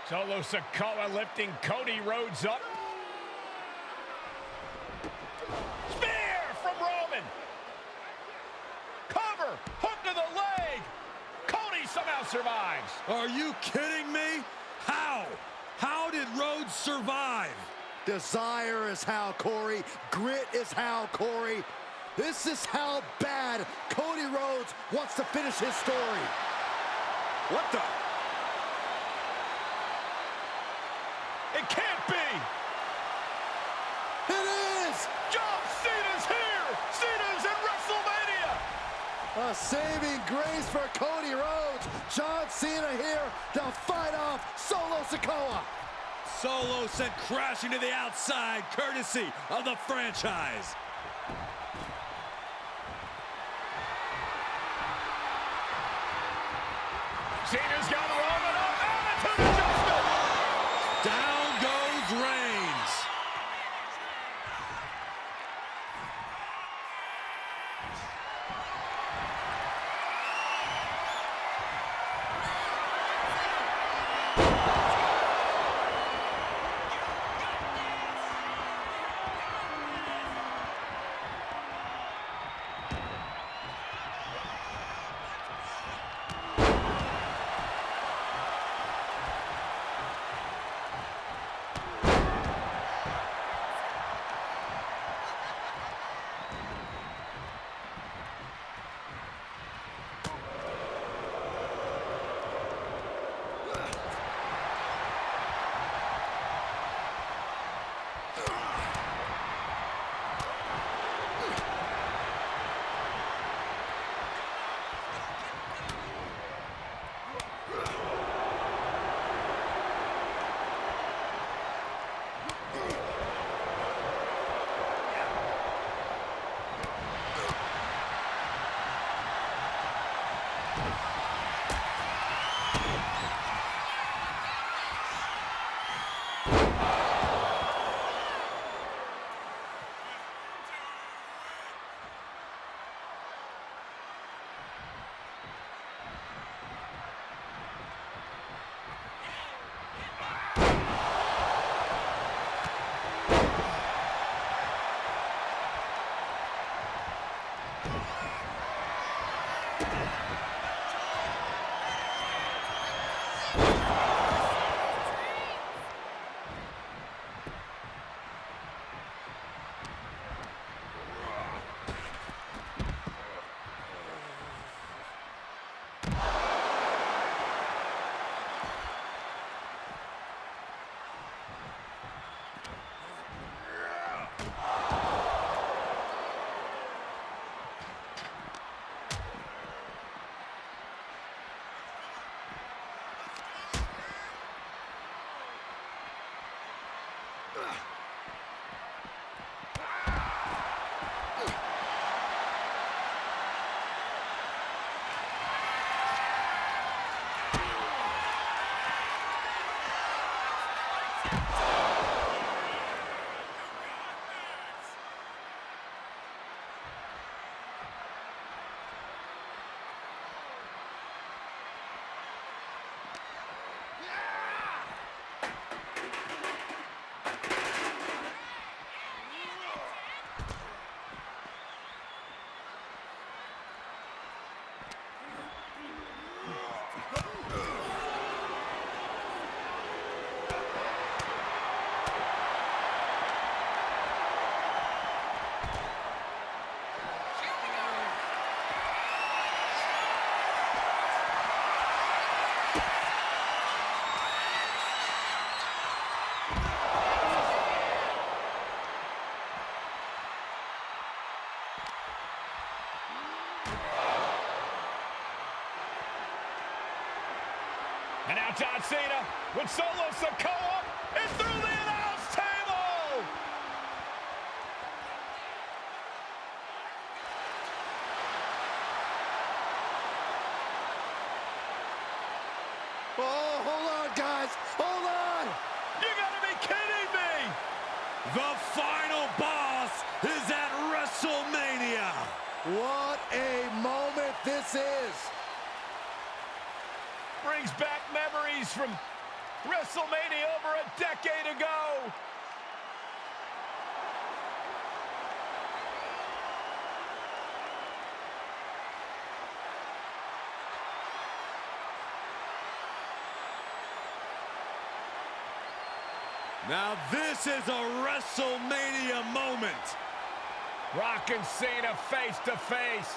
Solo Sikoa lifting Cody Rhodes up. Spear from Roman. Cover, hook to the leg. Cody somehow survives. Are you kidding me? How? How did Rhodes survive? Desire is how, Corey. Grit is how, Corey. This is how bad Cody Rhodes wants to finish his story. What the? It can't be. It is! John Cena's here. Cena's in WrestleMania. A saving grace for Cody Rhodes. John Cena here to fight off Solo Sikoa. Solo sent crashing to the outside, courtesy of the franchise. Cena's got Roman up. Attitude adjustment. Down goes Reigns. And now John Cena with Solo Sikoa and through the announce table. Oh, hold on, guys. Hold on. You gotta be kidding me. The final boss is at WrestleMania. What a moment this is. Brings back memories from WrestleMania over a decade ago. Now this is a WrestleMania moment. Rock and Cena face to face,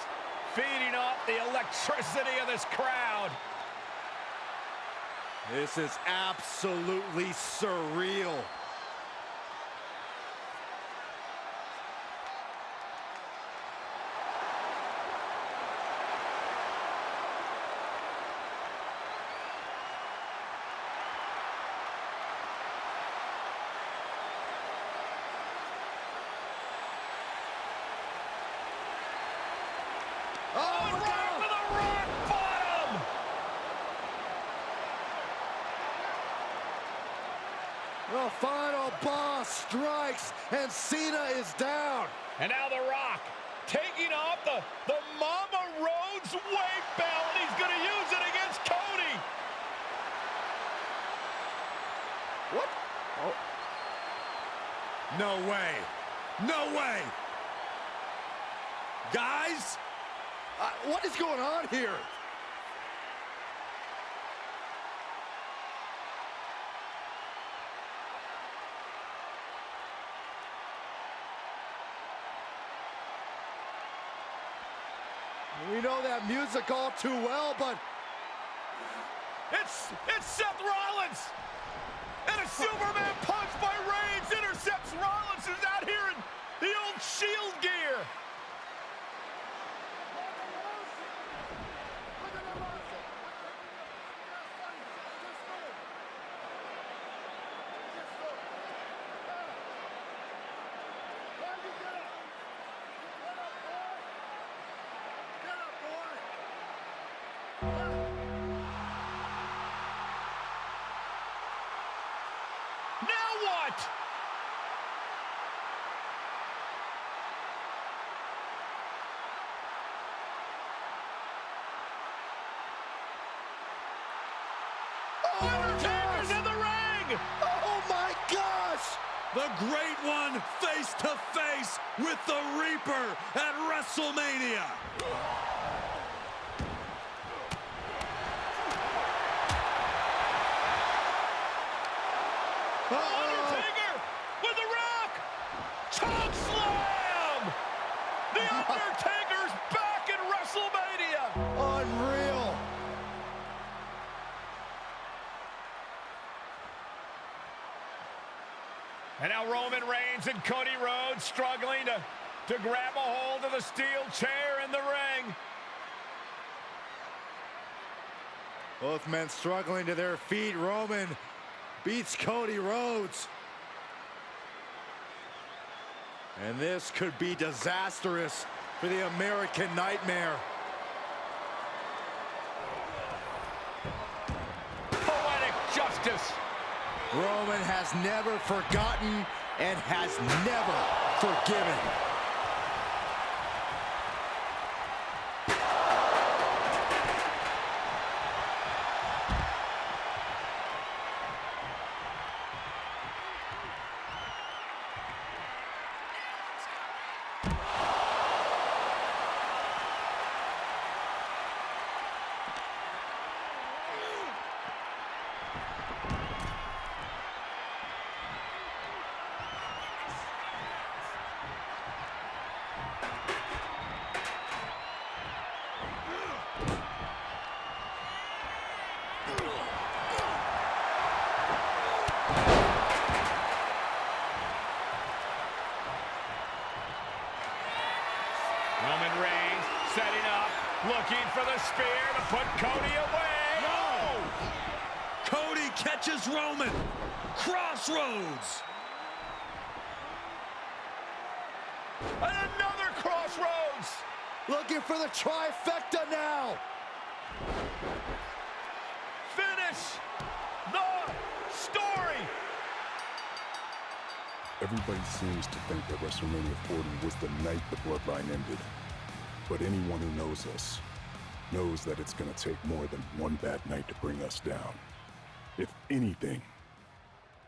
feeding off the electricity of this crowd. This is absolutely surreal. Oh, right for the rock bottom! The final boss strikes, and Cena is down. And now The Rock taking off the Mama Rhodes weight belt, and he's going to use it against Cody. What? Oh. No way. No way. Guys? What is going on here? We know that music all too well, but It's Seth Rollins! And a Superman punch by Reigns intercepts Rollins, who's out here in the old Shield gear. Now what? Undertaker's in the ring! oh my gosh! The Great One face to face with the Reaper at WrestleMania. Undertaker with the Rock! Choke slam! The Undertaker's back in WrestleMania! Unreal! And now Roman Reigns and Cody Rhodes struggling to grab a hold of the steel chair in the ring. Both men struggling to their feet. Roman beats Cody Rhodes. And this could be disastrous for the American Nightmare. Poetic justice. Roman has never forgotten and has never forgiven. Roman Reigns setting up, looking for the spear to put Cody away. No! Cody catches Roman. Crossroads. And another crossroads. Looking for the trifecta now. Finish the story. Everybody seems to think that WrestleMania 40 was the night the bloodline ended. But anyone who knows us knows that it's going to take more than one bad night to bring us down. If anything,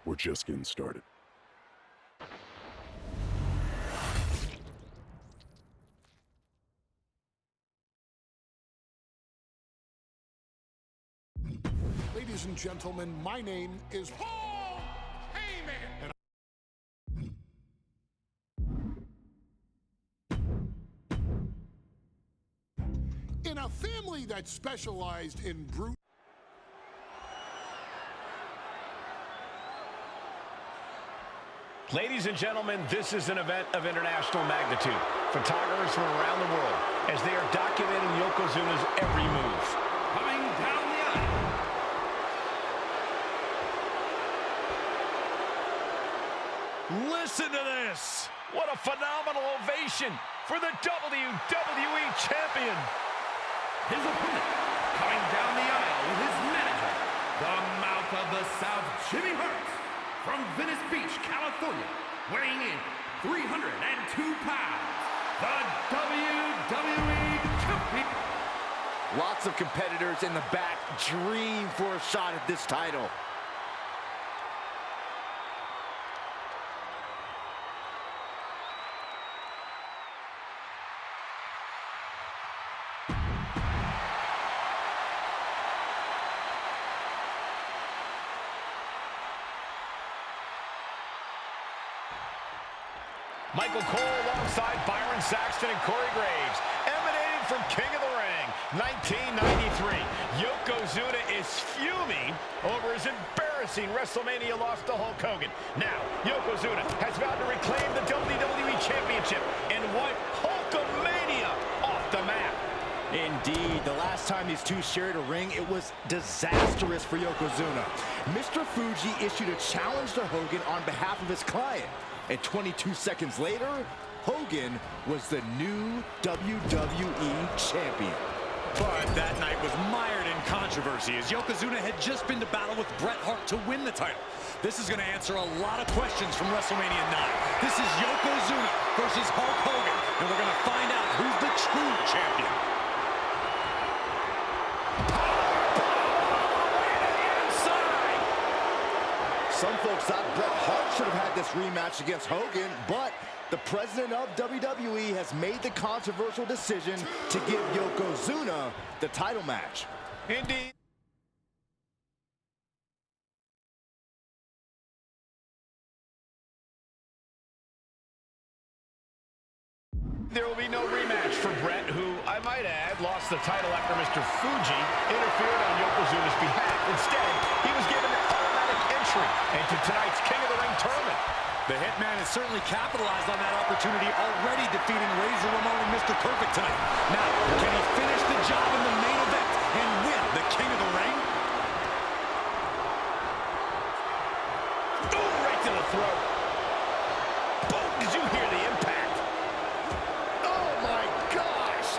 we're just getting started. Ladies and gentlemen, my name is Paul Heyman. In a family that specialized in brute. Ladies and gentlemen, this is an event of international magnitude. Photographers from around the world as they are documenting Yokozuna's every move. Coming down the aisle. Listen to this. What a phenomenal ovation for the WWE Champion. His opponent, coming down the aisle with his manager, the Mouth of the South, Jimmy Hart, from Venice Beach, California, weighing in 302 pounds, the WWE Champion. Lots of competitors in the back dream for a shot at this title. Michael Cole alongside Byron Saxton and Corey Graves, emanating from King of the Ring, 1993. Yokozuna is fuming over his embarrassing WrestleMania loss to Hulk Hogan. Now, Yokozuna has vowed to reclaim the WWE Championship and wipe Hulkamania off the map. Indeed, the last time these two shared a ring, it was disastrous for Yokozuna. Mr. Fuji issued a challenge to Hogan on behalf of his client. And 22 seconds later, Hogan was the new WWE Champion. But that night was mired in controversy as Yokozuna had just been to battle with Bret Hart to win the title. This is going to answer a lot of questions from WrestleMania 9. This is Yokozuna versus Hulk Hogan, and we're going to find out who's the true champion. Some folks thought Bret Hart should have had this rematch against Hogan, but the president of WWE has made the controversial decision to give Yokozuna the title match. Indeed. There will be no rematch for Bret, who, I might add, lost the title after Mr. Fuji interfered on Yokozuna's behalf. Instead, he was given an automatic entry into tonight's King of the Ring tournament. The Hitman has certainly capitalized on that opportunity, already defeating Razor Ramon and Mr. Perfect tonight. Now, can he finish the job in the main event and win the King of the Ring? Oh, right to the throat. Boom, did you hear the impact? Oh my gosh!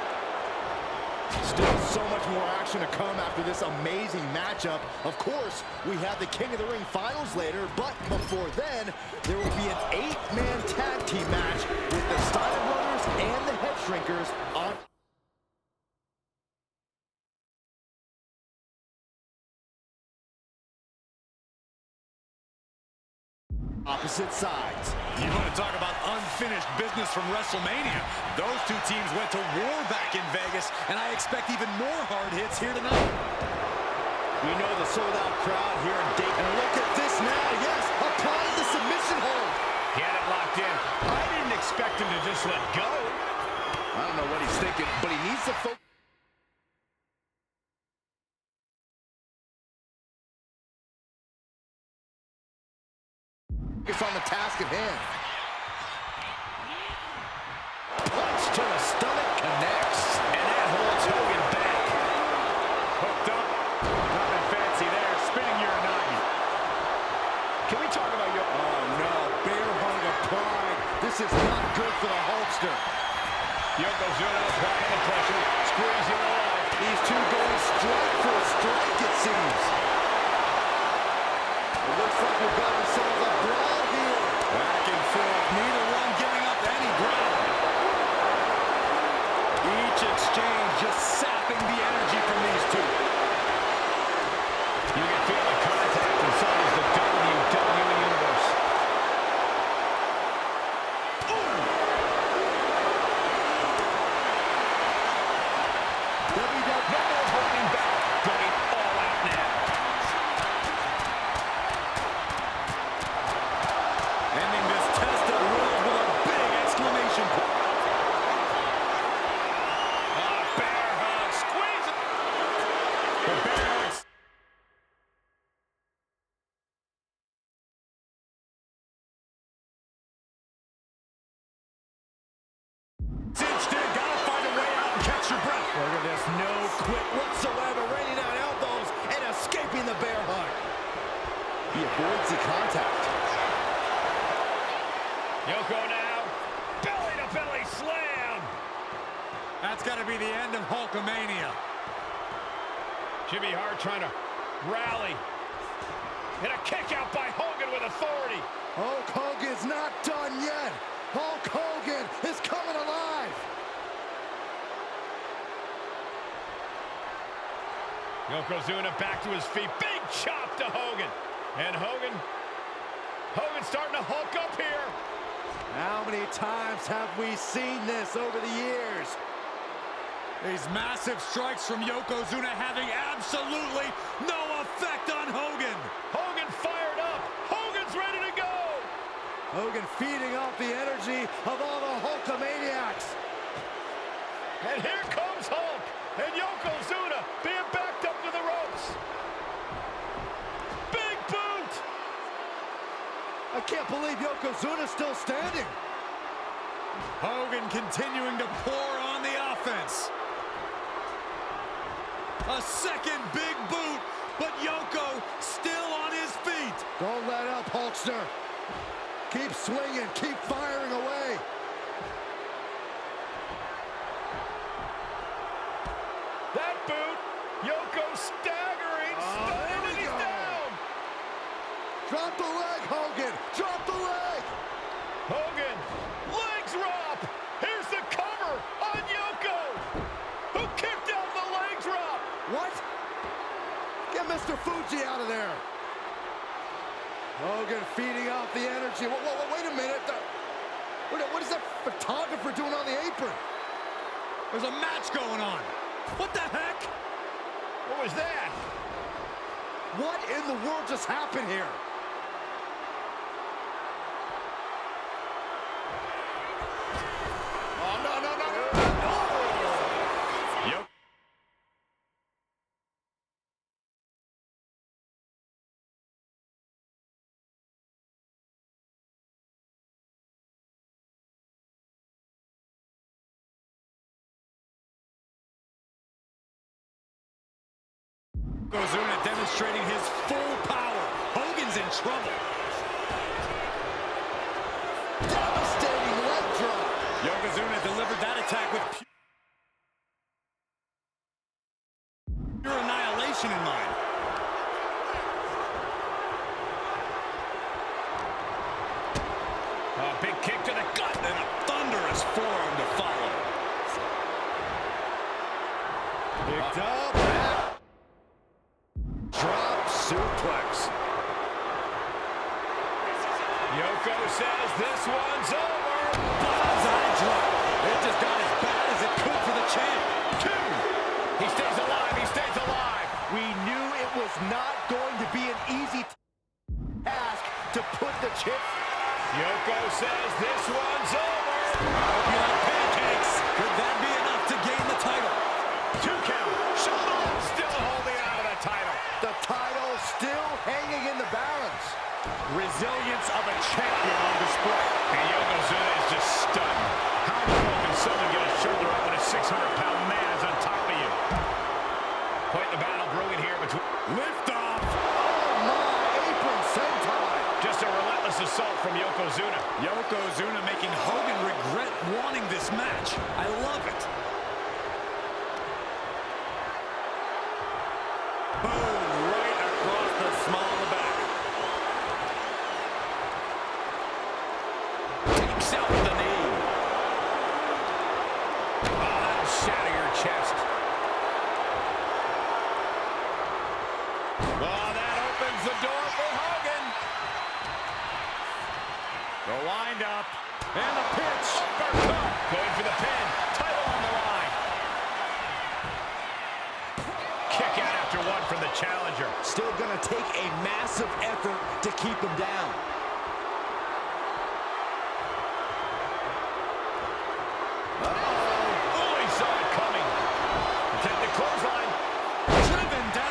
Still so much more action to come after this amazing matchup. Of course, we have the King of the Ring finals later, but before then, there will be an 8-man tag team match with the Steiner Brothers and the Head Shrinkers on opposite sides. You want to talk about unfinished business from WrestleMania? Those two teams went to war back in Vegas, and I expect even more hard hits here tonight. We know the sold-out crowd here in Dayton. And look at this now, yes, applying the submission hold. He had it locked in. I didn't expect him to just let go. I don't know what he's thinking, but he needs to focus. Focus on the task at hand. Punch to the stomach connects, and that holds Hogan back. Hooked up, nothing fancy there, spinning Uranagi. Can we talk about your... Oh no, bear hug of pride. This is not good for the Hulkster. Yokozuna applying the pressure, squeezing the line. These two going strike for a strike, it seems. It looks like we've got ourselves a brawl here. Back and forth, neither one giving up any ground. Each exchange just sapping the energy from these two. You can feel the contact The bear hug. Cinched in, gotta find a way out and catch your breath. Look at this, no quit whatsoever, raining down elbows and escaping the bear hug. He avoids the contact. Yoko now, belly to belly slam. That's gotta be the end of Hulkamania. Jimmy Hart trying to rally. And a kick out by Hogan with authority. Hulk Hogan's not done yet. Hulk Hogan is coming alive. Yokozuna back to his feet. Big chop to Hogan. And Hogan starting to hulk up here. How many times have we seen this over the years? These massive strikes from Yokozuna having absolutely no effect on Hogan. Hogan fired up. Hogan's ready to go. Hogan feeding off the energy of all the Hulkamaniacs. And here comes Hulk. And Yokozuna being backed up to the ropes. Big boot. I can't believe Yokozuna's still standing. Hogan continuing to pour on the offense. A second big boot, but Yoko still on his feet. Don't let up, Hulkster. Keep swinging, keep firing away. That boot, Yoko staggering, and he's down. Drop the leg, Hogan. Drop the leg. Hogan, leg drop. Here's the cover on Yoko, who kicked out the leg drop. What? Get Mr. Fuji out of there. Hogan feeding off the energy. Wait a minute. What is that photographer doing on the apron? There's a match going on. What the heck? What was that? What in the world just happened here? Oh, no. Yep. Yokozuna demonstrating his full power. Hogan's in trouble. Devastating leg drop. Yokozuna delivered that attack with pure annihilation in mind. A big kick to the gut And a thunderous forearm to follow. Picked up. Drop suplex. Yoko says this one's over. Bullseye drop. It just got as bad as it could for the champ. 2. He stays alive. He stays alive. We knew it was not going to be an easy task to put the chip. Yoko says this one's over. I hope you like pancakes. Could that be enough to gain the title? 2 count. Shawn still holding on to the title. The title still hanging in the balance. Resilience of a champion on display. And Yokozuna is just stunned. How in the world can someone get a shoulder up when a 600-pound man is on top of you? Quite the battle brewing here between... Lift off. Oh my, apron sentai. Just a relentless assault from Yokozuna. Yokozuna making Hogan regret wanting this match. I love it. Boom, right across the small of the back. Takes out the knee. Oh, that'll shatter your chest. Oh, that opens the door for Hogan. The wind up. And the pitch. Uppercut. Going for the pin. Title on the line. Kick out after 1 from the challenger. Still going to take a massive effort to keep him down. Oh, he saw it coming. Attempted clothesline. Driven down.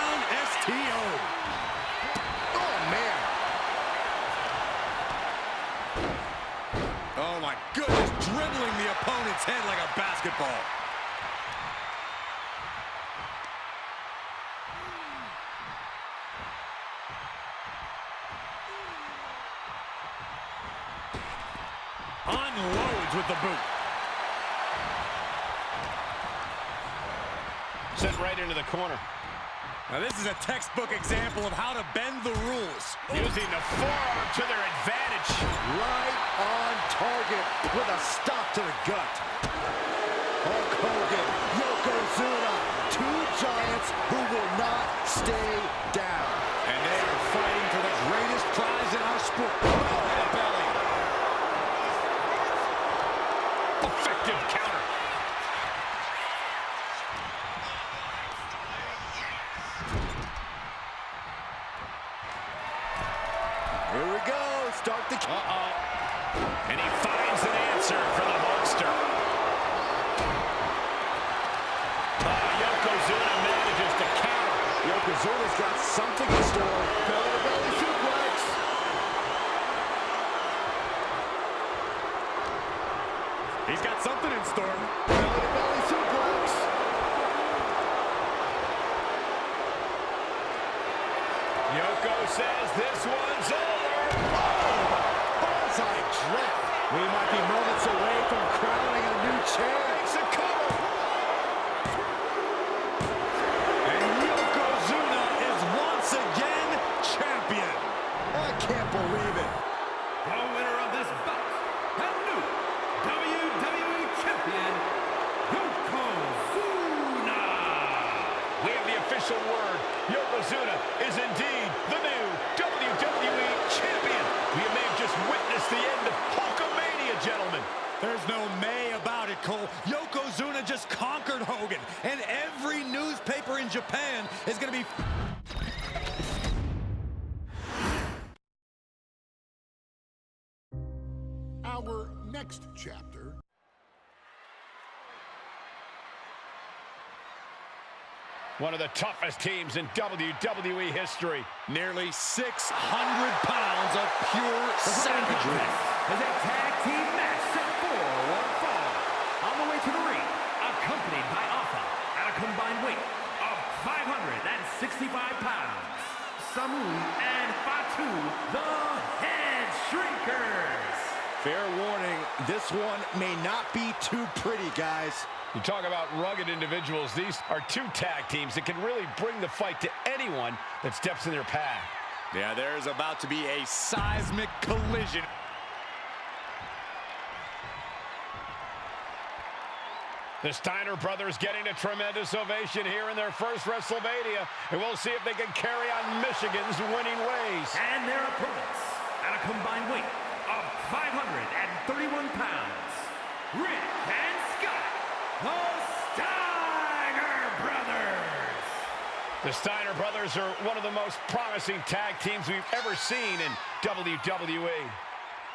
unloads with the boot. Sent right into the corner. Now this is a textbook example of how to bend the rules. Using the forearm to their advantage. Right on target with a stop to the gut. Hulk Hogan, Yokozuna, two giants who will not stay down. And they are fighting for the greatest prize in our sport. Belly to belly. Effective counter. Here we go. Start the count. And he finds an answer for the Hulkster. Yokozuna manages to counter. Yokozuna's got something in store. Belly-to-belly suplex. He's got something in store. Belly-to-belly suplex. Yoko says this one's over. Bullseye drop. We might be moments away from crowning a new champ. Makes a cover. And Yokozuna is once again champion. I can't believe it. The winner of this bout, and new WWE Champion, Yokozuna. We have the official word. Yokozuna is indeed the new WWE Champion. We may have just witnessed the end of Hulkamania, gentlemen. There's no may about it, Cole. Yokozuna just conquered Hogan, and every newspaper in Japan is going to be... Our next chapter. One of the toughest teams in WWE history. Nearly 600 pounds of pure savagery. As a tag team match set for one fall. On the way to the ring, accompanied by Alpha at a combined weight of 565 pounds. Samu and Fatu, the Head Shrinkers. Fair warning, this one may not be too pretty, guys. You talk about rugged individuals. These are two tag teams that can really bring the fight to anyone that steps in their path. Yeah, there's about to be a seismic collision. The Steiner brothers getting a tremendous ovation here in their first WrestleMania, and we'll see if they can carry on Michigan's winning ways. And their opponents at a combined weight of 531 pounds, Rick and Scott, the Steiner brothers. The Steiner brothers are one of the most promising tag teams we've ever seen in WWE.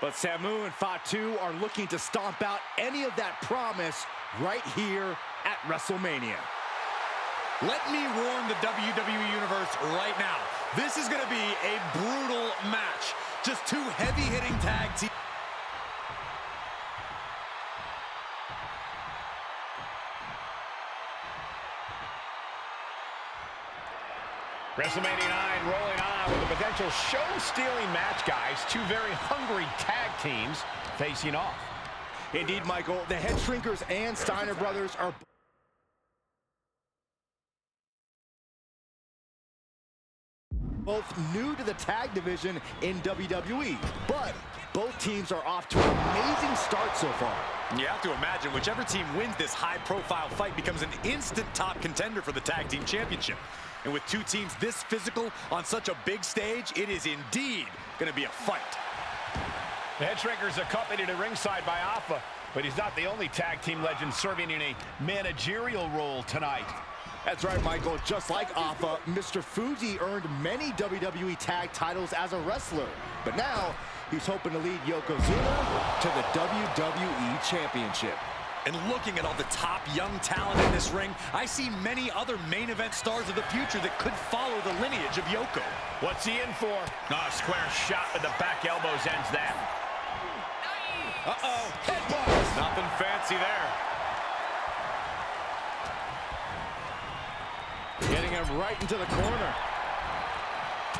But Samu and Fatu are looking to stomp out any of that promise right here at WrestleMania. Let me warn the WWE Universe right now. This is going to be a brutal match. Just two heavy-hitting tag teams. WrestleMania 9 rolling on with a potential show-stealing match, guys. Two very hungry tag teams facing off. Indeed, Michael, the Head Shrinkers and Steiner brothers are both new to the tag division in WWE, but both teams are off to an amazing start so far. You have to imagine whichever team wins this high-profile fight becomes an instant top contender for the tag team championship. And with two teams this physical on such a big stage, it is indeed going to be a fight. The Head Shrinkers accompanied at ringside by Alpha, but he's not the only tag team legend serving in a managerial role tonight. That's right, Michael. Just like Alpha, Mr. Fuji earned many WWE tag titles as a wrestler. But now, he's hoping to lead Yokozuna to the WWE Championship. And looking at all the top young talent in this ring, I see many other main event stars of the future that could follow the lineage of Yoko. What's he in for? Oh, square shot with the back elbows ends that. Uh-oh. Headbutt. Nothing fancy there. Getting him right into the corner.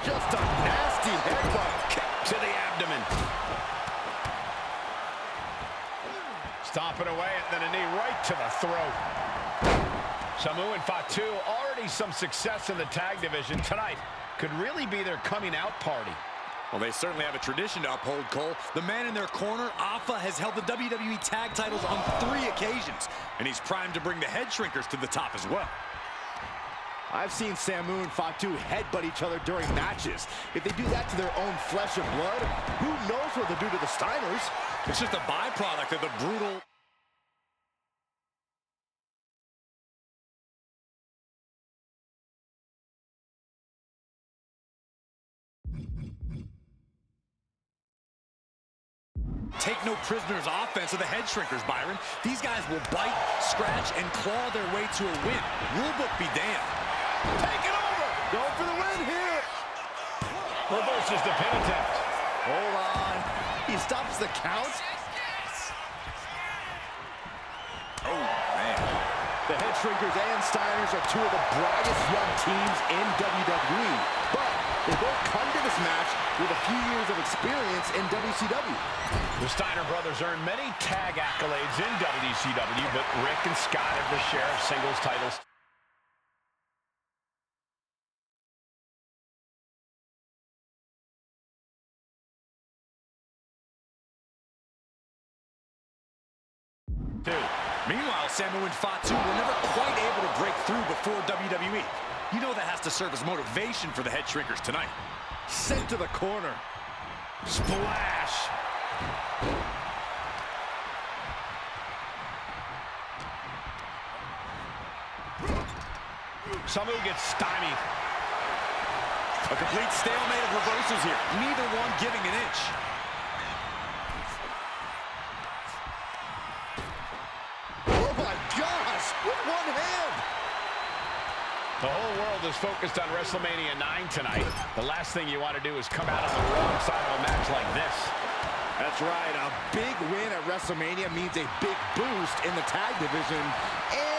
Just a nasty headbutt. Kick to the abdomen. Stomping away, and then a knee right to the throat. Samu and Fatu, already some success in the tag division tonight. Could really be their coming out party. Well, they certainly have a tradition to uphold, Cole. The man in their corner, Alpha, has held the WWE tag titles on 3 occasions, and he's primed to bring the head shrinkers to the top as well. I've seen Samu and Fatu headbutt each other during matches. If they do that to their own flesh and blood, who knows what they'll do to the Steiners? It's just a byproduct of the brutal... Take no prisoners offense of the head shrinkers, Byron. These guys will bite, scratch, and claw their way to a win. Rulebook be damned. Take it over! Go for the win here! Reverses the pin attempt. Hold on. He stops the count. Oh, man. The Head Shrinkers and Steiners are 2 of the brightest young teams in WWE. But they both come to this match with a few years of experience in WCW. The Steiner brothers earned many tag accolades in WCW, but Rick and Scott have their share of singles titles. Meanwhile, Samu and Fatu were never quite able to break through before WWE. You know that has to serve as motivation for the Head Shrinkers tonight. Sent to the corner. Splash. Samu gets stymied. A complete stalemate of reversals here. Neither one giving an inch. Oh my gosh! With one hand! The whole world is focused on WrestleMania 9 tonight. The last thing you want to do is come out on the wrong side of a match like this. That's right. A big win at WrestleMania means a big boost in the tag division. And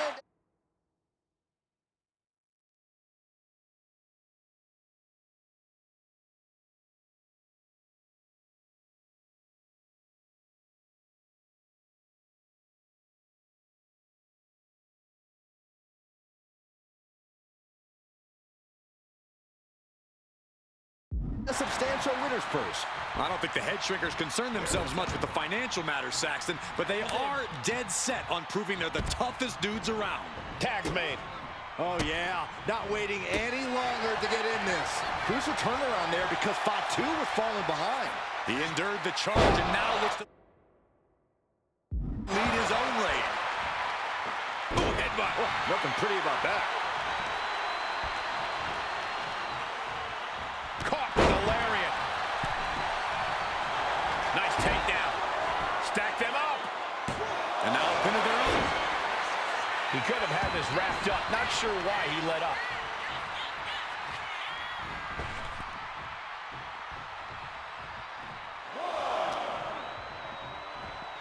a substantial winner's purse. I don't think the Head Shrinkers concern themselves much with the financial matters, Saxton, but they are dead set on proving they're the toughest dudes around. Tag's made. Oh yeah, not waiting any longer to get in this. Crucial turnaround there because Fatu was falling behind. He endured the charge and now looks to lead his own raid. Ooh, headbutt. Oh, nothing pretty about that. Caught with a lariat. Nice takedown. Stack them up. And now a pin of their own. He could have had this wrapped up. Not sure why he let up.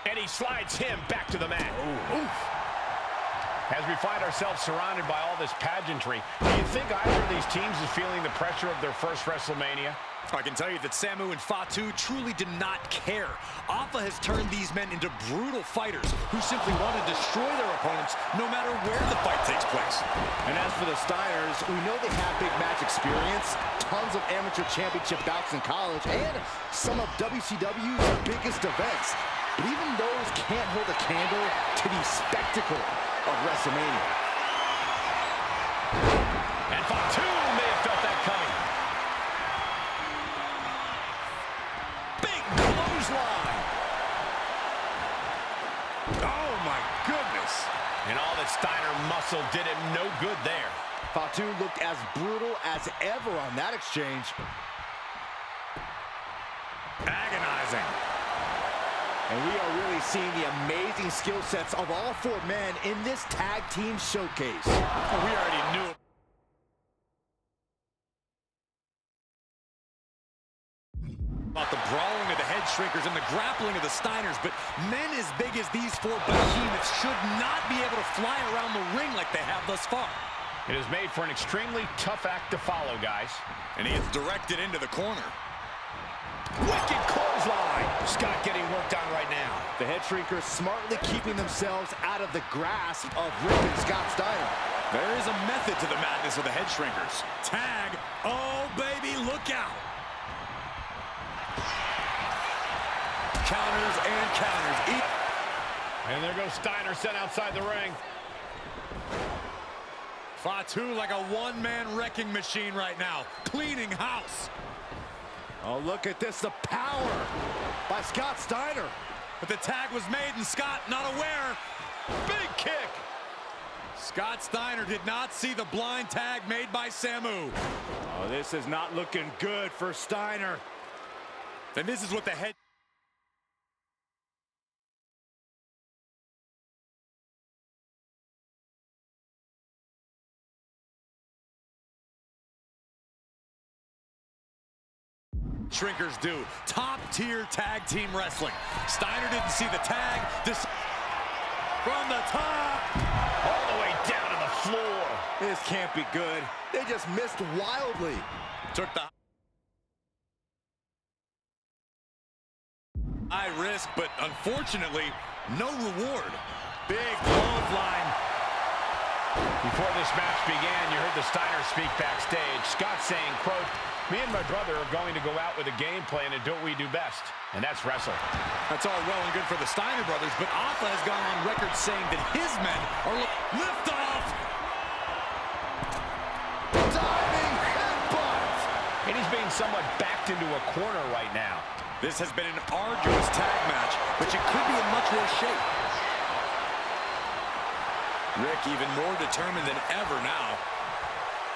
And he slides him back to the mat. Oof. As we find ourselves surrounded by all this pageantry, do you think either of these teams is feeling the pressure of their first WrestleMania? I can tell you that Samu and Fatu truly did not care. Alpha has turned these men into brutal fighters who simply want to destroy their opponents no matter where the fight takes place. And as for the Steiners, we know they have big match experience, tons of amateur championship bouts in college, and some of WCW's biggest events. But even those can't hold a candle to the spectacle of WrestleMania. And Fatu may have felt that coming. Big clothesline. Oh, my goodness. And all that Steiner muscle did him no good there. Fatu looked as brutal as ever on that exchange. Agonizing. And we are really seeing the amazing skill sets of all 4 men in this tag team showcase. We already knew it. About the brawling of the Head Shrinkers and the grappling of the Steiners, but men as big as these 4 behemoths should not be able to fly around the ring like they have thus far. It is made for an extremely tough act to follow, guys. And he is directed into the corner. Wicked clothesline. Scott getting worked on right now. The head shrinkers smartly keeping themselves out of the grasp of Rick and Scott Steiner. There is a method to the madness of the head shrinkers. Tag. Oh, baby, look out. Counters and counters. And there goes Steiner sent outside the ring. Fatu like a one-man wrecking machine right now. Cleaning house. Oh, look at this, the power by Scott Steiner. But the tag was made and Scott not aware. Big kick. Scott Steiner did not see the blind tag made by Samu. Oh, this is not looking good for Steiner. And this is what the head... shrinkers do. Top-tier tag team wrestling. Steiner didn't see the tag. This from the top. All the way down to the floor. This can't be good. They just missed wildly. Took the high risk, but unfortunately, no reward. Big clothesline. Before this match began, you heard the Steiner speak backstage. Scott saying, quote, "Me and my brother are going to go out with a game plan and do what we do best, and that's wrestle." That's all well and good for the Steiner brothers, but Alpha has gone on record saying that his men are lift off. Diving headbutt. And he's being somewhat backed into a corner right now. This has been an arduous tag match, but you could be in much worse shape. Rick even more determined than ever now.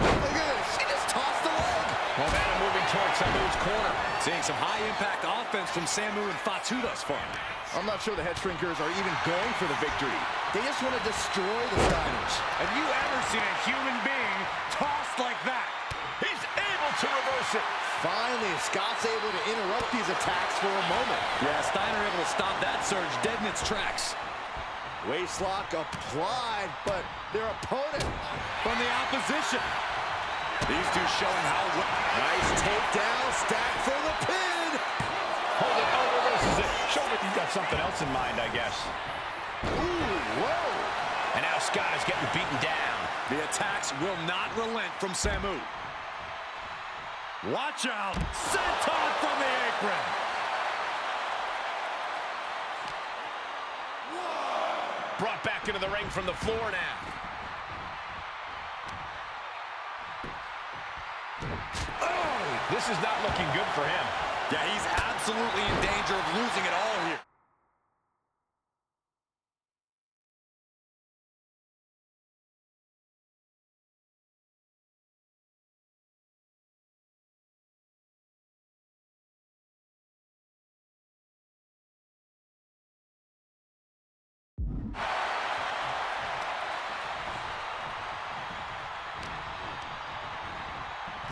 Look at this. He just tossed the leg. Momentum moving towards Samu's corner. Seeing some high-impact offense from Samu and Fatu thus far. I'm not sure the head shrinkers are even going for the victory. They just want to destroy the Steiners. Have you ever seen a human being tossed like that? He's able to reverse it. Finally, Scott's able to interrupt these attacks for a moment. Yeah, Steiner able to stop that surge dead in its tracks. Waistlock applied, but their opponent From the opposition. These two showing how... Nice takedown, stack for the pin. Hold it, oh, reverses it. Show me you've got something else in mind, I guess. Ooh, whoa. And now Scott is getting beaten down. The attacks will not relent from Samu. Watch out. Senton from the apron. Brought back into the ring from the floor now. Oh, this is not looking good for him. Yeah, he's absolutely in danger of losing it all here.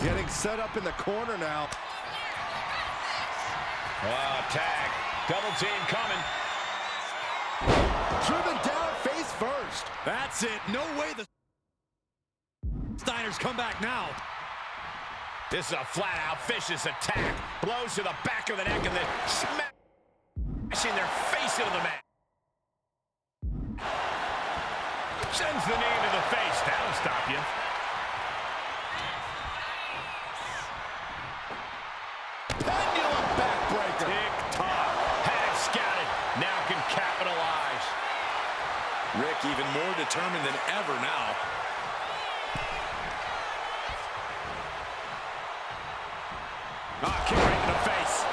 Getting set up in the corner now. Tag. Double team coming. Driven down face first. That's it. No way the Steiners come back now. This is a flat-out vicious attack. Blows to the back of the neck and then smashing their face into the mat. Sends the knee to the face. That'll stop you. Pendulum backbreaker. Tick-tock. Had it scouted. Now can capitalize. Rick even more determined than ever now. Kick right in the face.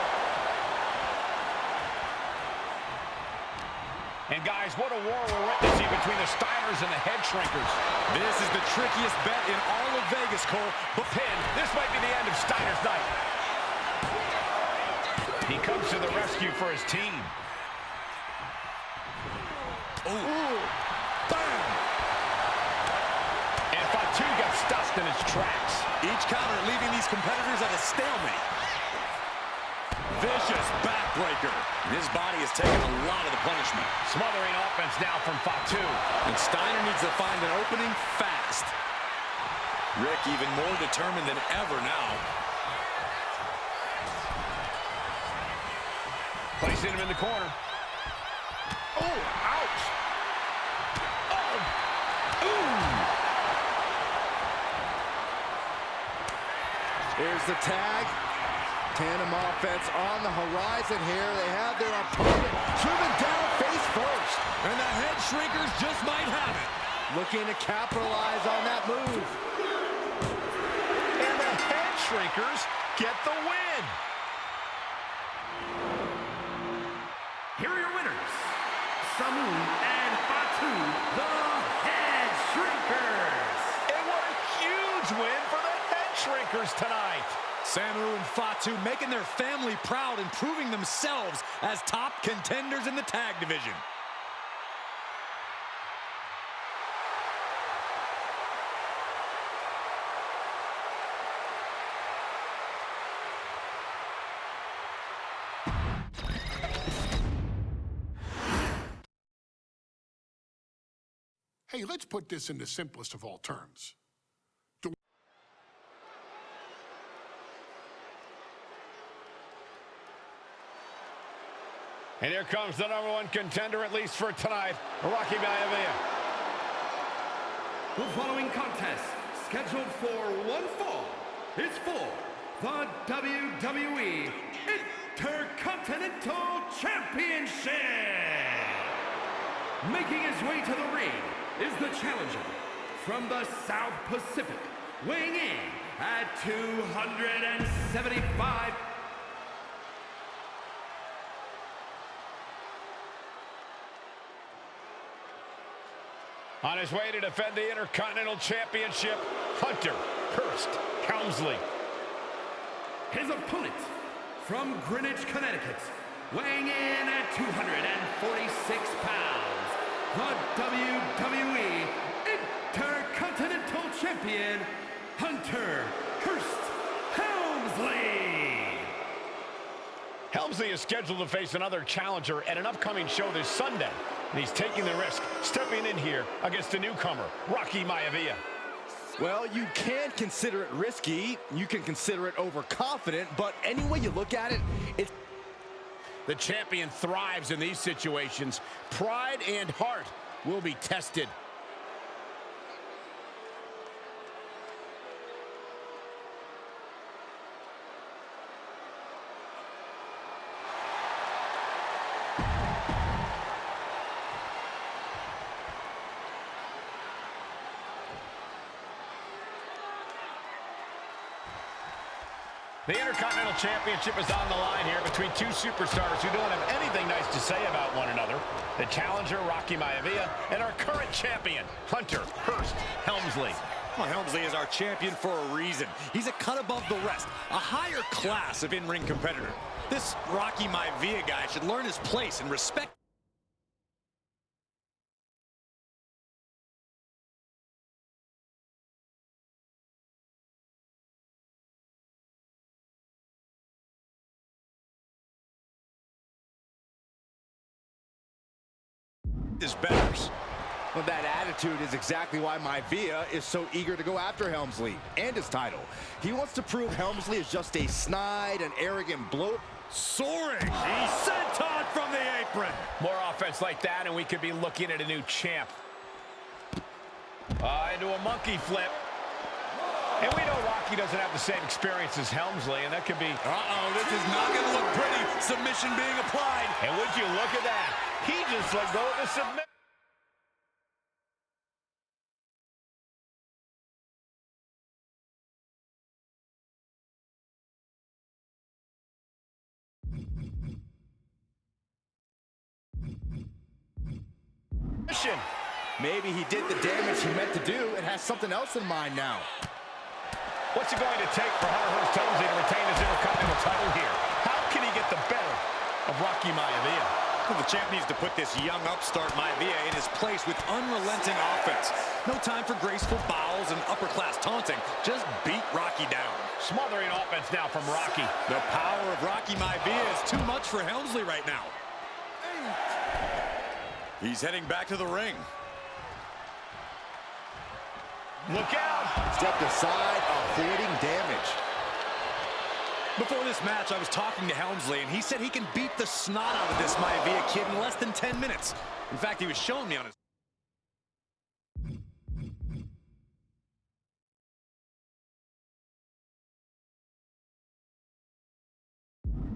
And guys, what a war we're witnessing between the Steiners and the head shrinkers. This is the trickiest bet in all of Vegas, Cole. The pin. This might be the end of Steiner's night. He comes to the rescue for his team. Ooh. Bam! And Fatu got stuffed in his tracks. Each counter leaving these competitors at a stalemate. Vicious backbreaker. His body has taken a lot of the punishment. Smothering offense now from Fatu. And Steiner needs to find an opening fast. Rick even more determined than ever now. Placing him in the corner. Oh, ouch. Oh. Ooh. Here's the tag. Tandem offense on the horizon here. They have their opponent driven down face first. And the head shrinkers just might have it. Looking to capitalize on that move. And the head shrinkers get the win. Here are your winners, Samu and Fatu, the Head Shrinkers. And what a huge win for the head shrinkers tonight. Samu and Fatu making their family proud and proving themselves as top contenders in the tag division. Hey, let's put this in the simplest of all terms. And here comes the #1 contender, at least for tonight, Rocky Maivia. The following contest, scheduled for one fall, is for the WWE Intercontinental Championship. Making his way to the ring is the challenger from the South Pacific, weighing in at 275. On his way to defend the Intercontinental Championship, Hunter Hearst Helmsley. His opponent from Greenwich, Connecticut, weighing in at 246 pounds, the WWE Intercontinental Champion, Hunter Hearst Helmsley. Helmsley is scheduled to face another challenger at an upcoming show this Sunday. And he's taking the risk, stepping in here against a newcomer, Rocky Maivia. Well, you can consider it risky. You can consider it overconfident. But any way you look at it, it's... The champion thrives in these situations. Pride and heart will be tested. The Intercontinental Championship is on the line here between two superstars who don't have anything nice to say about one another. The challenger, Rocky Maivia, and our current champion, Hunter Hearst Helmsley. Well, Helmsley is our champion for a reason. He's a cut above the rest, a higher class of in-ring competitor. This Rocky Maivia guy should learn his place and respect. His betters. Well, that attitude is exactly why Maivia is so eager to go after Helmsley and his title. He wants to prove Helmsley is just a snide and arrogant bloat. Soaring. He's senton from the apron. More offense like that, and we could be looking at a new champ. Into a monkey flip. And we know Rocky doesn't have the same experience as Helmsley, and that could be... This is not going to look pretty. Submission being applied. And would you look at that? He just let go of the submission. Maybe he did the damage he meant to do and has something else in mind now. What's it going to take for Hunter Hearst Helmsley to retain his Intercontinental title here? How can he get the better of Rocky Maivia? Well, the champ needs to put this young upstart Maivia in his place with unrelenting offense. No time for graceful bows and upper-class taunting. Just beat Rocky down. Smothering offense now from Rocky. The power of Rocky Maivia is too much for Helmsley right now. He's heading back to the ring. Look out! Stepped aside, avoiding damage. Before this match, I was talking to Helmsley, and he said he can beat the snot out of this Maivia kid in less than 10 minutes. In fact, he was showing me on his...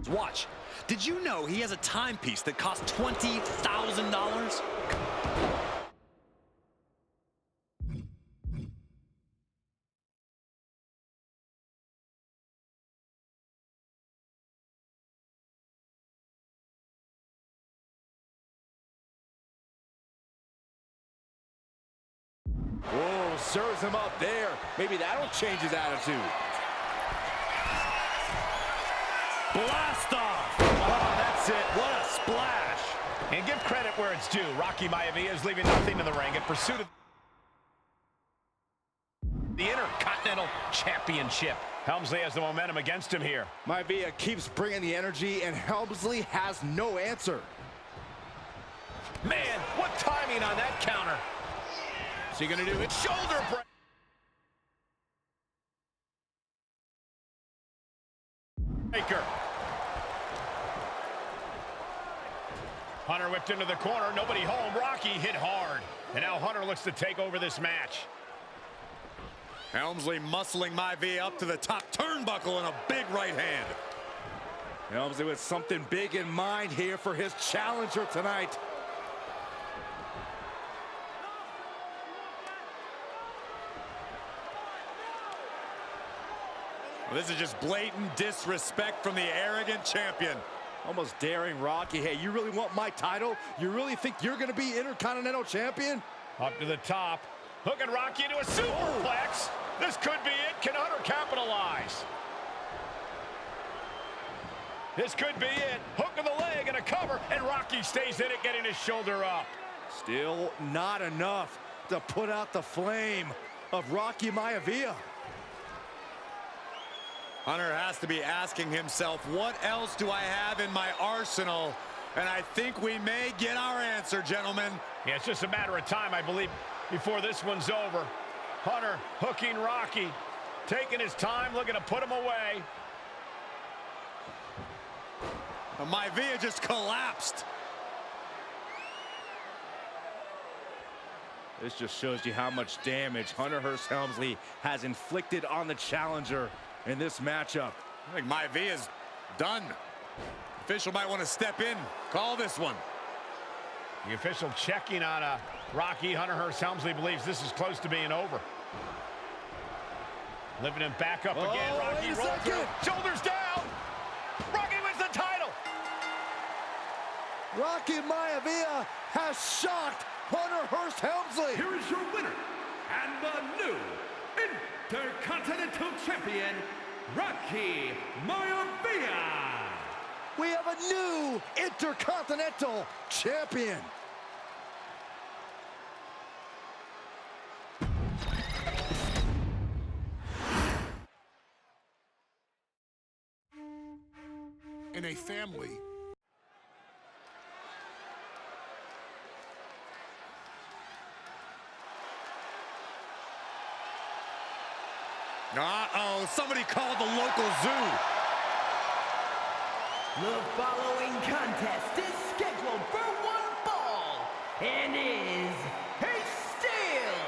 Watch. Did you know he has a timepiece that costs $20,000? Whoa, serves him up there. Maybe that'll change his attitude. Blast off! Oh, that's it. What a splash. And give credit where it's due. Rocky Maivia is leaving nothing in the ring in pursuit of the Intercontinental Championship. Helmsley has the momentum against him here. Maivia keeps bringing the energy, and Helmsley has no answer. Man, what timing on that counter. What's he going to do? It's shoulder break. Breaker. Hunter whipped into the corner. Nobody home. Rocky hit hard. And now Hunter looks to take over this match. Helmsley muscling Maivia up to the top turnbuckle and a big right hand. Helmsley with something big in mind here for his challenger tonight. Well, this is just blatant disrespect from the arrogant champion. Almost daring Rocky. Hey, you really want my title? You really think you're going to be Intercontinental Champion? Up to the top. Hooking Rocky into a superplex. This could be it. Can Hunter capitalize? This could be it. Hook of the leg and a cover, and Rocky stays in it, getting his shoulder up. Still not enough to put out the flame of Rocky Maivia. Hunter has to be asking himself, what else do I have in my arsenal? And I think we may get our answer, gentlemen. Yeah, it's just a matter of time, I believe, before this one's over. Hunter hooking Rocky, taking his time, looking to put him away. Maivia just collapsed. This just shows you how much damage Hunter Hearst Helmsley has inflicted on the challenger in this matchup. I think Maivia's done. Official might want to step in, call this one. The official checking on Rocky. Hunter Hearst Helmsley believes this is close to being over. Lifting him back up again. Rocky rolls through. Shoulders down. Rocky wins the title. Rocky Maivia has shocked Hunter Hearst Helmsley. Here is your winner, and the new Intercontinental Champion, Rocky Maivia. We have a new Intercontinental Champion. In a family, Uh-oh, somebody called the local zoo. The following contest is scheduled for one fall and is a steel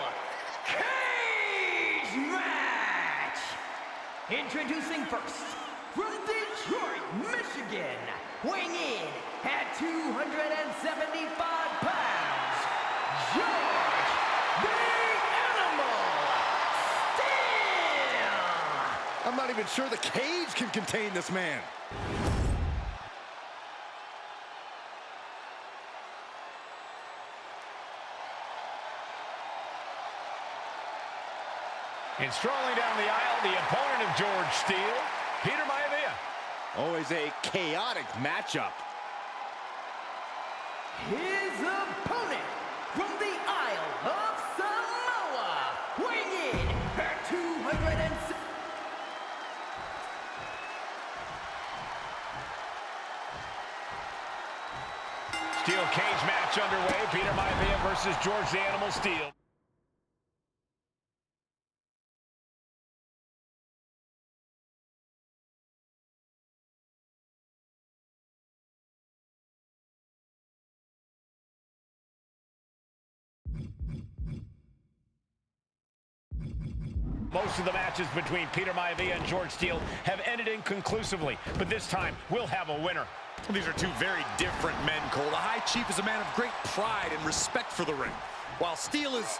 cage match. Introducing first, from Detroit, Michigan, weighing in at 275 pounds, George the Animal Steel. I'm not even sure the cage can contain this man. And strolling down the aisle, the opponent of George Steele, Peter Maivia. Always a chaotic matchup. His opponent from the Isle of Samoa, weighing in at 206. Steel cage match underway. Peter Maivia versus George the Animal Steele. Most of the matches between Peter Maivia and George Steele have ended inconclusively, but this time we'll have a winner. These are two very different men, Cole. The High Chief is a man of great pride and respect for the ring, while Steele is,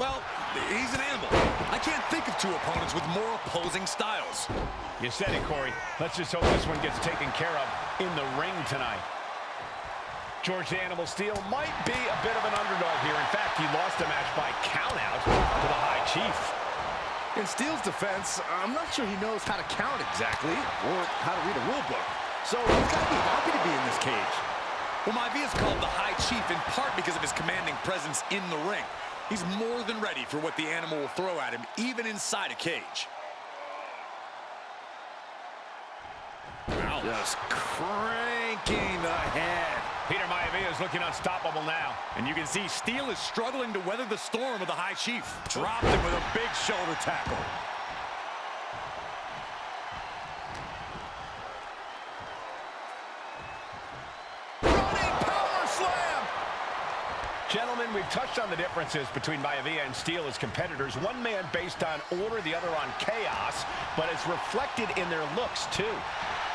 well, he's an animal. I can't think of two opponents with more opposing styles. You said it, Corey. Let's just hope this one gets taken care of in the ring tonight. George the Animal Steele might be a bit of an underdog here. In fact, he lost a match by countout to the High Chief. In Steele's defense, I'm not sure he knows how to count exactly or how to read a rule book. So he's got to be happy to be in this cage. Well, Maivia is called the High Chief in part because of his commanding presence in the ring. He's more than ready for what the animal will throw at him, even inside a cage. Wow. Just cranking the head. Peter Maivia is looking unstoppable now. And you can see Steele is struggling to weather the storm of the High Chief. Dropped him with a big shoulder tackle. Gentlemen, we've touched on the differences between Maivia and Steele as competitors. One man based on order, the other on chaos, but it's reflected in their looks, too.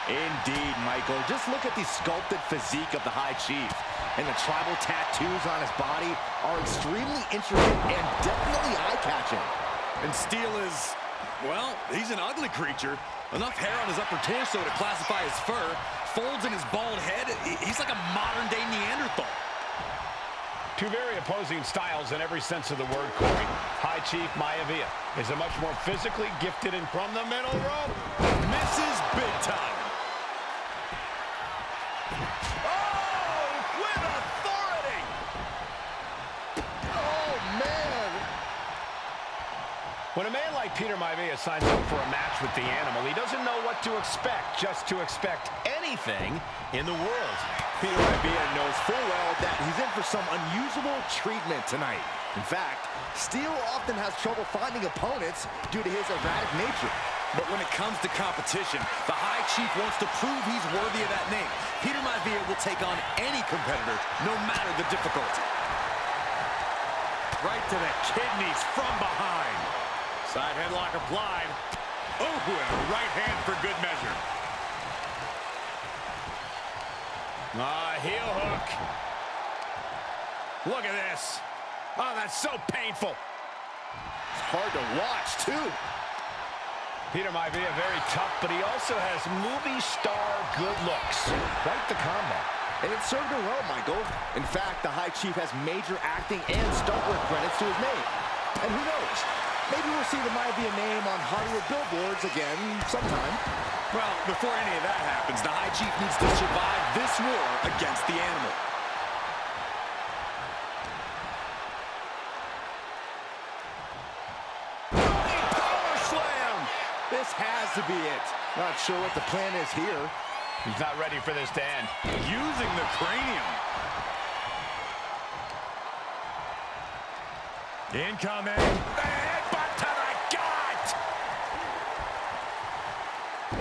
Indeed, Michael. Just look at the sculpted physique of the High Chief. And the tribal tattoos on his body are extremely intricate and definitely eye-catching. And Steele is, well, he's an ugly creature. Enough hair on his upper torso to classify as fur. Folds in his bald head. He's like a modern-day Neanderthal. Two very opposing styles in every sense of the word, Corey. High Chief Maivia is a much more physically gifted and from the middle rope. Misses big time. Oh, with authority! Oh, man! When a man like Peter Maivia signs up for a match with the animal, he doesn't know what to expect, just to expect anything in the world. Peter Maivia knows full well that he's in for some unusual treatment tonight. In fact, Steele often has trouble finding opponents due to his erratic nature. But when it comes to competition, the High Chief wants to prove he's worthy of that name. Peter Maivia will take on any competitor, no matter the difficulty. Right to the kidneys from behind. Side headlock applied. Oh, and a right hand for good measure. Heel hook. Look at this. Oh, that's so painful. It's hard to watch, too. Peter Maivia, very tough, but he also has movie star good looks. Quite the combo. And it served him well, Michael. In fact, the High Chief has major acting and stunt work credits to his name. And who knows? Maybe we'll see the Maivia name on Hollywood billboards again sometime. Well, before any of that happens, the High Chief needs to survive this war against the animal. Power slam! This has to be it. Not sure what the plan is here. He's not ready for this to end. Using the cranium. Incoming. Headbutt to the gut!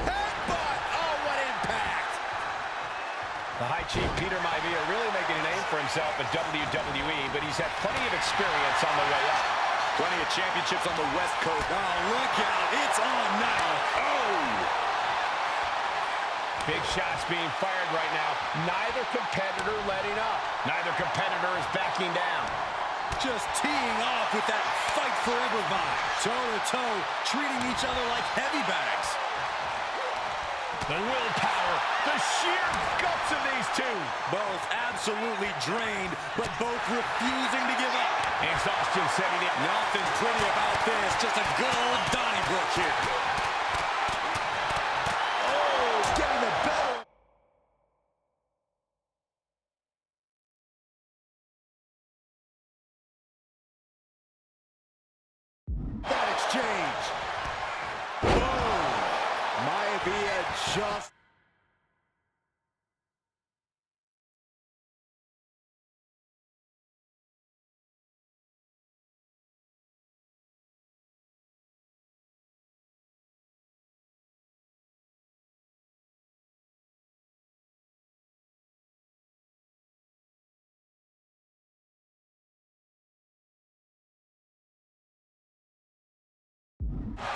Headbutt! Oh, what impact! The High Chief Peter Maivia really making a name for himself at WWE, but he's had plenty of experience on the way up. Plenty of championships on the West Coast. Oh, look out. It's on now. Oh! Big shots being fired right now. Neither competitor letting up. Neither competitor is backing down. Just teeing off with that fight forever vibe. Toe-to-toe, treating each other like heavy bags. The willpower, the sheer guts of these two. Both absolutely drained, but both refusing to give up. Exhaustion setting in. Nothing pretty about this, just a good old Donnybrook here. Oh, getting the better. That exchange. Boom. Maivia just...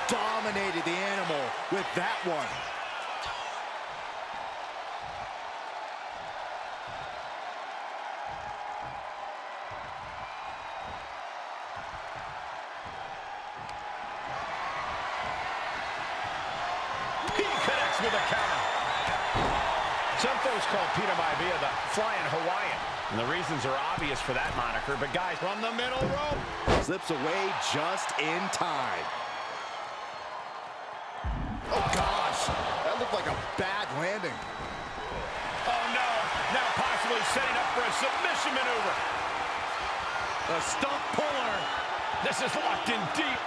Dominated the animal with that one. He connects with a counter. Some folks call Peter Maivia the Flying Hawaiian. And the reasons are obvious for that moniker. But guys, from the middle rope. Slips away just in time. Oh, gosh. That looked like a bad landing. Oh, no. Now possibly setting up for a submission maneuver. A stump puller. This is locked in deep.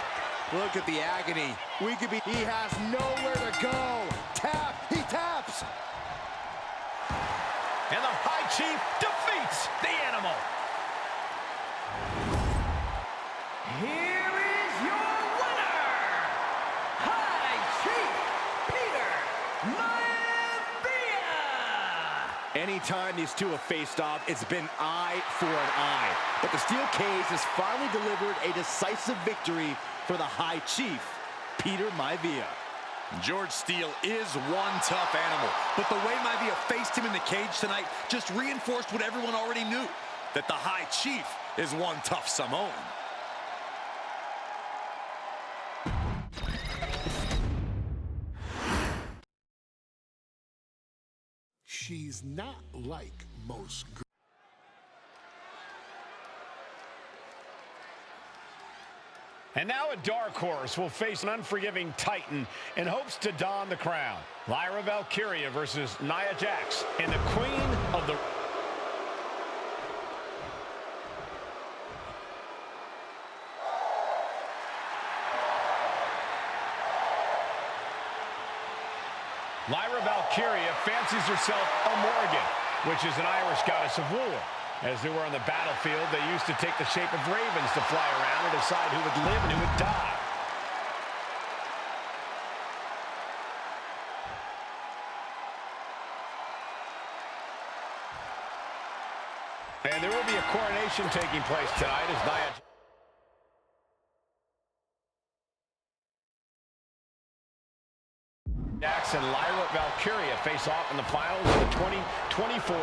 Look at the agony. He has nowhere to go. Tap. He taps. And the High Chief defeats the animal. Here is your winner, High Chief Peter Maivia. Anytime these two have faced off, it's been eye for an eye. But the steel cage has finally delivered a decisive victory for the High Chief, Peter Maivia. George Steele is one tough animal, but the way Maivia faced him in the cage tonight just reinforced what everyone already knew, that the High Chief is one tough Samoan. She's not like most girls. And now a dark horse will face an unforgiving titan in hopes to don the crown. Lyra Valkyria versus Nia Jax and the queen of the... Lyra Valkyria fancies herself a Morrigan, which is an Irish goddess of war. As they were on the battlefield, they used to take the shape of ravens to fly around and decide who would live and who would die. And there will be a coronation taking place tonight as Nia Jax and Lyra Valkyria face off in the finals of the 2024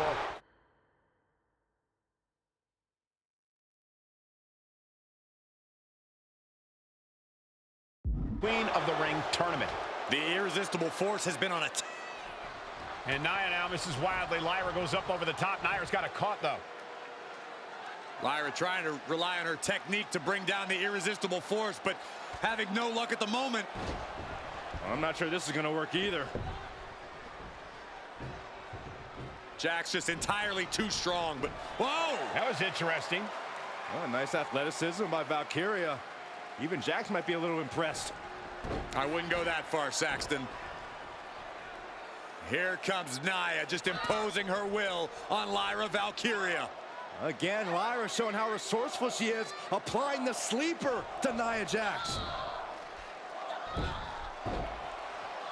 Queen of the Ring tournament. The irresistible force has been on it. And Nia now misses wildly. Lyra goes up over the top. Nia's got it caught, though. Lyra trying to rely on her technique to bring down the irresistible force, but having no luck at the moment. I'm not sure this is going to work either. Jax just entirely too strong, but whoa! That was interesting. Oh, nice athleticism by Valkyria. Even Jax might be a little impressed. I wouldn't go that far, Saxton. Here comes Nia, just imposing her will on Lyra Valkyria. Again, Lyra showing how resourceful she is, applying the sleeper to Nia Jax.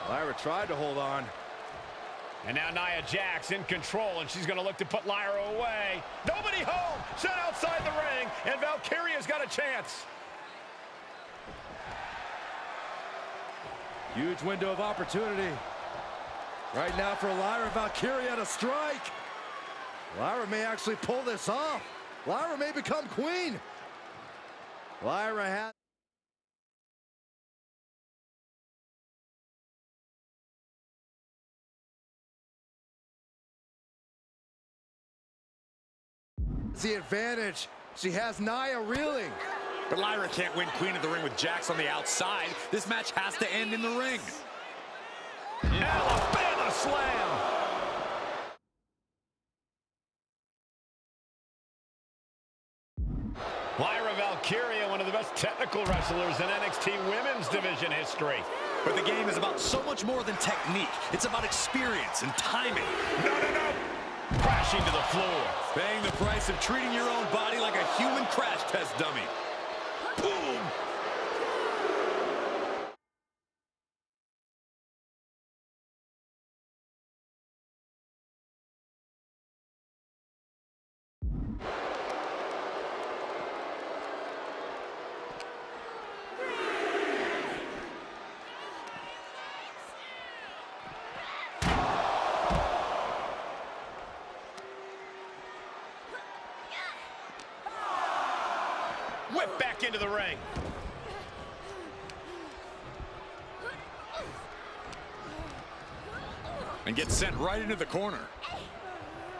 Lyra tried to hold on. And now Nia Jax in control, and she's going to look to put Lyra away. Nobody home! Set outside the ring, and Valkyria's got a chance. Huge window of opportunity. Right now for Lyra Valkyria to strike. Lyra may actually pull this off. Lyra may become queen. Lyra has... the advantage. She has Nia reeling. But Lyra can't win Queen of the Ring with Jax on the outside. This match has to end in the ring. Alabama slam. Lyra Valkyria, one of the best technical wrestlers in NXT Women's Division history. But the game is about so much more than technique. It's about experience and timing. No. Crashing to the floor. Paying the price of treating your own body like a human crash test dummy. Boom! back into the ring. And gets sent right into the corner.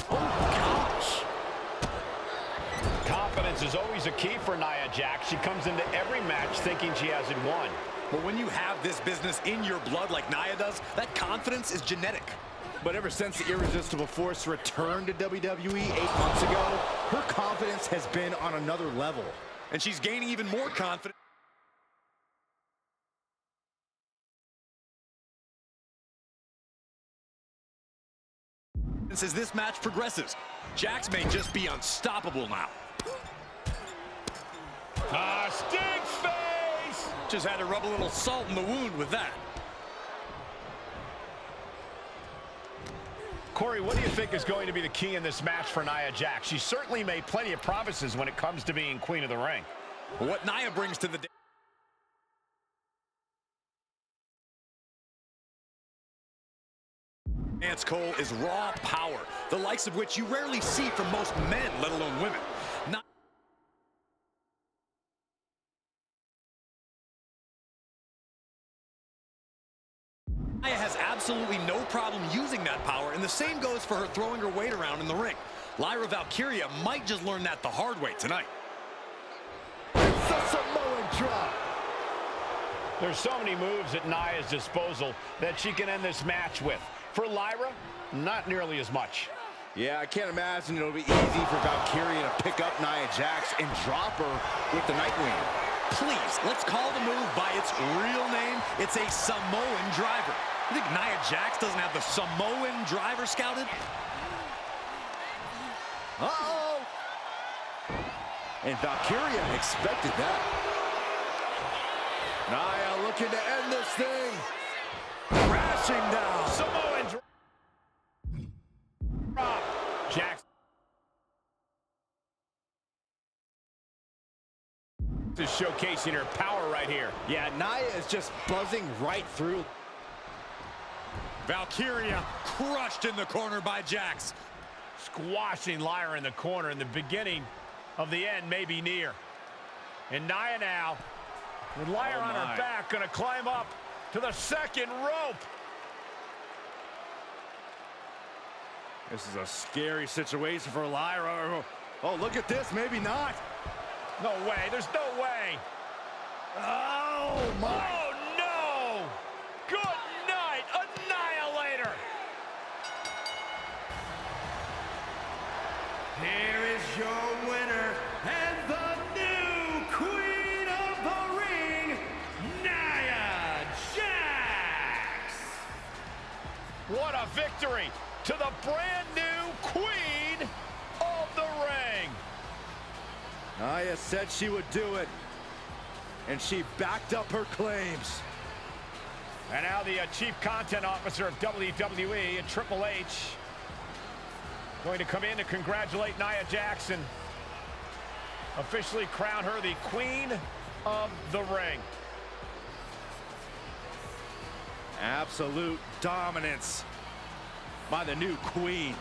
Oh, gosh. Confidence is always a key for Nia Jax. She comes into every match thinking she hasn't won. But when you have this business in your blood like Nia does, that confidence is genetic. But ever since the Irresistible Force returned to WWE 8 months ago, her confidence has been on another level. And she's gaining even more confidence. As this match progresses, Jax may just be unstoppable now. Stink face! Just had to rub a little salt in the wound with that. Corey, what do you think is going to be the key in this match for Nia Jax? She certainly made plenty of promises when it comes to being queen of the ring. What Nia brings to the dance, Cole, is raw power, the likes of which you rarely see from most men, let alone women. Nia has absolutely no problem using that power, and the same goes for her throwing her weight around in the ring. Lyra Valkyria might just learn that the hard way tonight. It's a Samoan drop. There's so many moves at Nia's disposal that she can end this match with. For Lyra, not nearly as much. Yeah, I can't imagine it'll be easy for Valkyria to pick up Nia Jax and drop her with the Nightwing. Please, let's call the move by its real name. It's a Samoan driver. You think Nia Jax doesn't have the Samoan driver scouted? Uh-oh! And Valkyria expected that. Nia looking to end this thing. Crashing down. Samoan drop. Jax is showcasing her power right here. Yeah, Nia is just buzzing right through. Valkyria crushed in the corner by Jax. Squashing Lyra in the corner, and the beginning of the end may be near. And Nia now, with Lyra on her back, gonna climb up to the second rope. This is a scary situation for Lyra. Oh, look at this, maybe not. No way, there's no way. Oh, my. Oh, no! Good night, Annihilator! Here is your winner and the new Queen of the Ring, Nia Jax! What a victory to the brand new Queen of the Ring! Nia said she would do it, and she backed up her claims. And now the Chief Content Officer of WWE and Triple H going to come in to congratulate Nia Jax, officially crown her the Queen of the Ring. Absolute dominance by the new Queen.